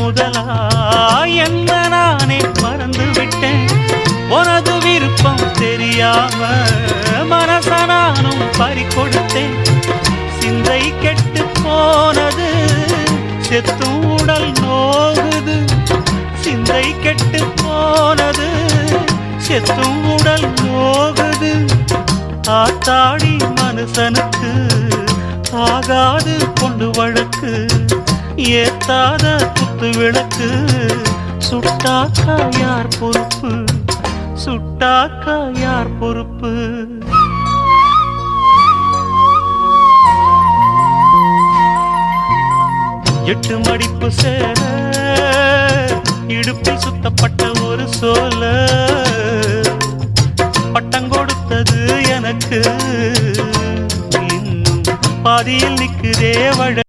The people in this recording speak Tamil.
முதலா என்ன நானே மறந்து விட்டேன். உனது விருப்பம் தெரியாம மனச நானும் பறிகொடுத்தேன். சிந்தை கெட்டு போனது செத்தும் உடல் நோகுது. சிந்தை கெட்டு போனது செத்தும் உடல் நோகுது. ஆத்தாடி மனுஷனுக்கு ஆகாது கொண்டு வழக்கு. ஏத்தாத குத்து விளக்கு சுட்டாக்கா யார் பொறுப்பு? சுட்டாக்கா யார் பொறுப்பு? எட்டு மடிப்பு சேர இடுப்பில் சுத்தப்பட்ட ஒரு சோல பட்டம் கொடுத்தது எனக்கு. இன்னும் பாதியில் நிற்குதே வழ